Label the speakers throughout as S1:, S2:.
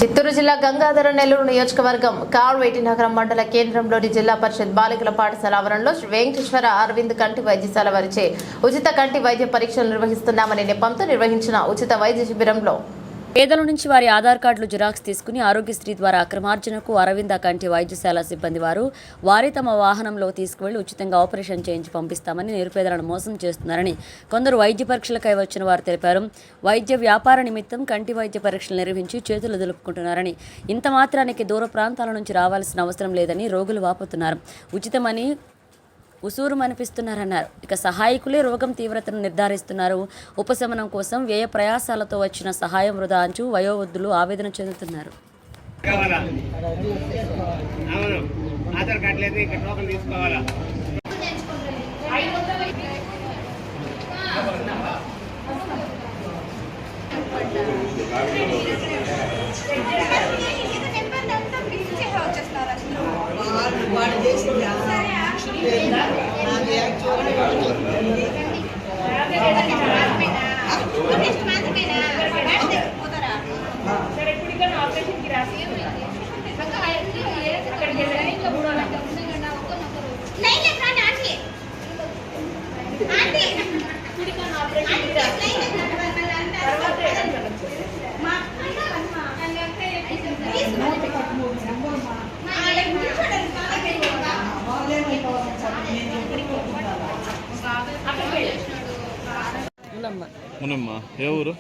S1: చిత్తూరు జిల్లా గంగాధర నెల్లూరు నియోజకవర్గం కాల్వేటి నగరం మండల కేంద్రంలోని జిల్లా పరిషత్ బాలికల పాఠశాల ఆవరణలో శ్రీ వెంకటేశ్వర అరవింద్ కంటి వైద్యశాల వారిచే ఉచిత కంటి వైద్య పరీక్షలు నిర్వహిస్తున్నామనే నెపంతో నిర్వహించిన ఉచిత వైద్య శిబిరంలో పేదల నుంచి వారి ఆధార్ కార్డులు జిరాక్స్ తీసుకుని ఆరోగ్యశ్రీ ద్వారా అక్రమార్జనకు అరవింద కంటి వైద్యశాల సిబ్బంది వారి తమ వాహనంలో తీసుకువెళ్లి ఉచితంగా ఆపరేషన్ చేయించి పంపిస్తామని నిరుపేదలను మోసం చేస్తున్నారని కొందరు వైద్య పరీక్షలకై వచ్చిన వారు తెలిపారు. వైద్య వ్యాపార నిమిత్తం కంటి వైద్య పరీక్షలు నిర్వహించి చేతులు దులుపుకుంటున్నారని, ఇంత మాత్రానికి దూర ప్రాంతాల నుంచి రావాల్సిన అవసరం లేదని రోగులు వాపోతున్నారు. ఉచితమని ఉసూరు అనిపిస్తున్నారన్నారు. ఇక సహాయకులే రోగం తీవ్రతను నిర్ధారిస్తున్నారు. ఉపశమనం కోసం వ్యయ ప్రయాసాలతో వచ్చిన సహాయం వృధా అంచు వయోవృద్ధులు ఆవేదన చెందుతున్నారు.
S2: ఏ ఊరు?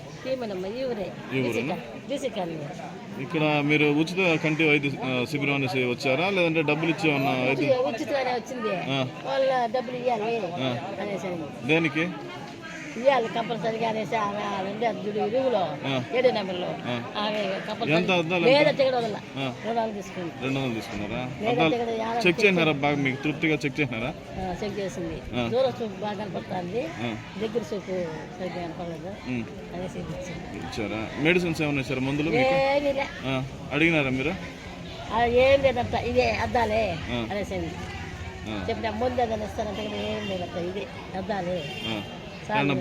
S2: ఇక్కడ మీరు ఉచిత కంటి వైద్య శిబిరం అనేసి వచ్చారా, లేదంటే డబ్బులు ఇచ్చి దేనికి?
S3: ఇవ్వాలి కంపల్సరీగా అనేసి ఆమె ఇరుగులో 7 నెంబర్లో
S2: ఎంత అద్దాలు?
S3: 200
S2: తీసుకున్నారా? చెక్ చేసినారా? బాగా మీకు తృప్తిగా చెక్ చేసినారా?
S3: చెక్ చేసింది. దూరం చూపు బాగా కనపడుతుంది, దగ్గర చూపు సరిగ్గా కనపడలేదు అనేసి
S2: ఇచ్చారా? మెడిసిన్స్ ఏమన్నా ఇచ్చారా? మందులు అడిగినారా మీరు?
S3: ఏం లేదంట, ఇదే అద్దాలే అనేసి చెప్పిన. ముందు ఏదైనా ఇస్తానంటే ఏం లేదంట, ఇదే అద్దాలే.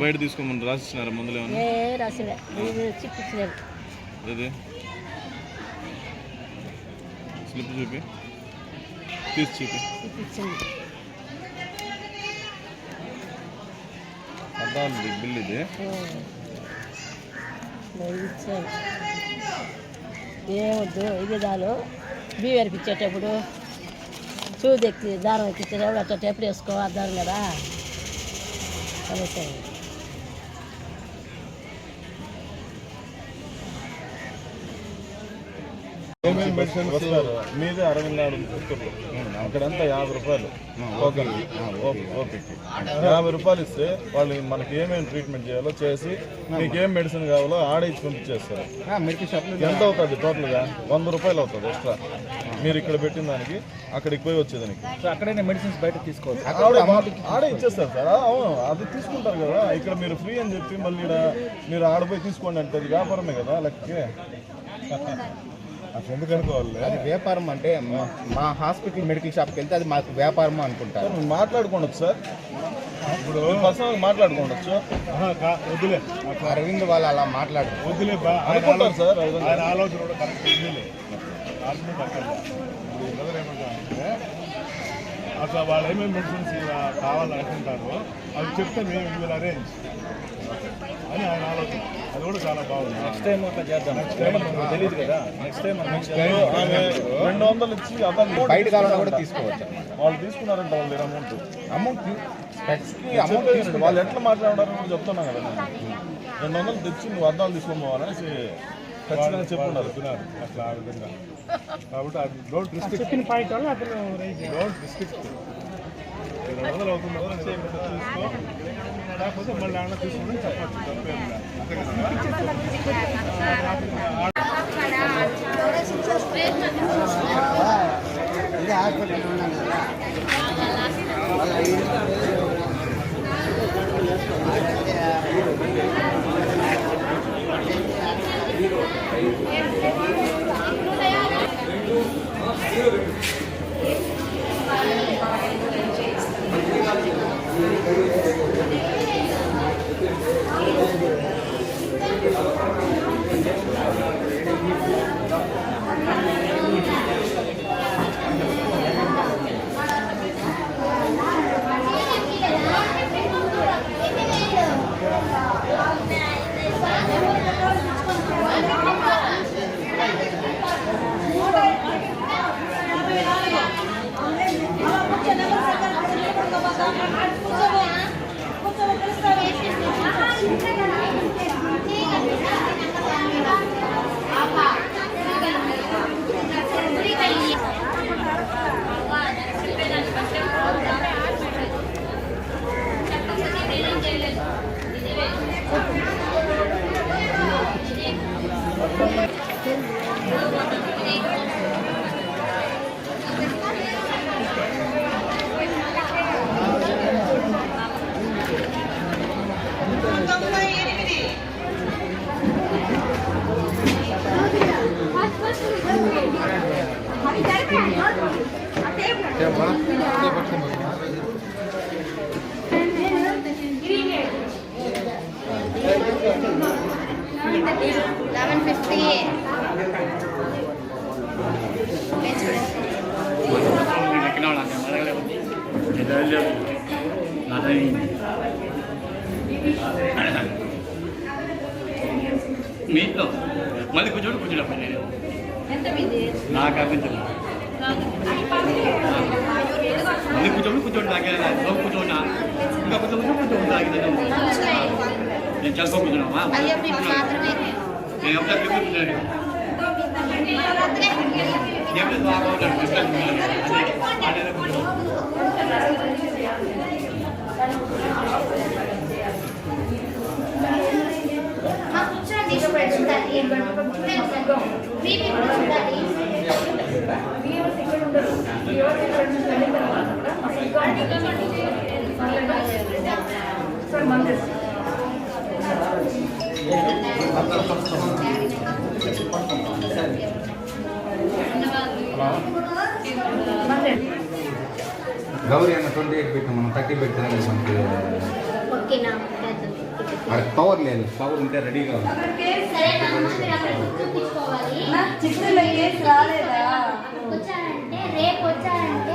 S2: బయట తీసుకోమని రాసిచ్చినారా? మందులు ఏమన్నా
S3: రాసిలే, చిప్పిచ్చినారు.
S2: ఇది స్లిప్ చూపి తీసి చూపి అద్దాలు బిల్ ఇది
S3: ఇచ్చారు. ఏమొద్దు, ఇది దాలు బియ్యం అనిపించేటప్పుడు చూదెక్కి దారం ఎక్కించేటప్పుడు అట్లా ఎప్పుడు వేసుకో అద్దాలు కదా అనేసి.
S4: ఏమేమి మెడిసిన్ వస్తారు మీదే అరవింద్ పుత్తూరు, అక్కడంతా 50 రూపాయలు ఓపీకి. 50 రూపాయలు ఇస్తే వాళ్ళు మనకి ఏమేమి ట్రీట్మెంట్ చేయాలో చేసి మీకు ఏం మెడిసిన్ కావాలో ఆడే ఇచ్చి పంపించేస్తారు. ఎంత అవుతుంది టోటల్గా? 100 రూపాయలు అవుతుంది ఎక్స్ట్రా. మీరు ఇక్కడ పెట్టిన దానికి అక్కడికి పోయి వచ్చేదానికి
S5: అక్కడైనా మెడిసిన్స్ బయట తీసుకోవాలి,
S4: ఆడే ఇచ్చేస్తారు సార్. అవును, అది తీసుకుంటారు కదా. ఇక్కడ మీరు ఫ్రీ అని చెప్పి మళ్ళీ మీరు ఆడపోయి తీసుకోండి అంటే అది వ్యాపారమే కదా లెక్కకి. అసలు ఎందుకు అనుకోవాలి?
S5: అది వ్యాపారం అంటే మా హాస్పిటల్ మెడికల్ షాప్కి వెళ్తే అది మాకు వ్యాపారం అనుకుంటారు.
S4: మాట్లాడుకోండి సార్, ఇప్పుడు పర్సనల్ మాట్లాడుకోవచ్చు. వద్దులే,
S5: అరవింద్ వాళ్ళు అలా మాట్లాడరు.
S4: వద్దులే అనుకుంటారు సార్.
S5: ఆలోచన కూడా కరెక్ట్ ఉందిలే. ఏమంటారంటే అసలు వాళ్ళు ఏమేమి మెడిసిన్స్ కావాలనుకుంటారో అవి చెప్తే మేము విల్ అరేంజ్ అని ఆయన ఆలోచన. అది కూడా చాలా బాగుంది. నెక్స్ట్ టైం అట్లా చేద్దాం. నెక్స్ట్ టైం తెలియదు కదా. నెక్స్ట్ టైం
S4: 200 ఇచ్చి అతను
S5: బయట కాలంలో కూడా తీసుకోవచ్చు.
S4: వాళ్ళు తీసుకున్నారంట వాళ్ళ అమౌంట్ వాళ్ళు ఎట్లా మాట్లాడారని కూడా చెప్తున్నా కదా. 200 తెచ్చి నువ్వు అద్దాలు తీసుకోవాలనేసి ఖచ్చితంగా చెప్పుకున్నారు అట్లా ఆ విధంగా. కాబట్టి అది డోంట్ రిస్ట్రిక్ట్. 200 అవుతుంది కదా తీసుకో, లేకపోతే మళ్ళీ ఏమన్నా తీసుకుని చెప్పచ్చు. తప్పేం
S6: Thank you. మీ ఇంట్లో మళ్ళీ కూర్చోండి నేను నాకు అభ్యంతరం మళ్ళీ కూర్చోండి నాకే కూర్చోండి ఇంకా కూర్చోండి తాగితే నేను చదువుకో కూర్చున్నామా నేను ఎప్పుడు కూర్చున్నాను
S7: గౌరీ అన్న 28 పెట్టాం మనం 30 పెట్టాలి మనకి
S8: ఓకేనా
S7: అది పవర్ లేదు పవర్ ఉంటే రెడీగా ఉంది
S8: సరే చిత్తూరులో కేసు రాలేదా వచ్చారంటే రేపు వచ్చారంటే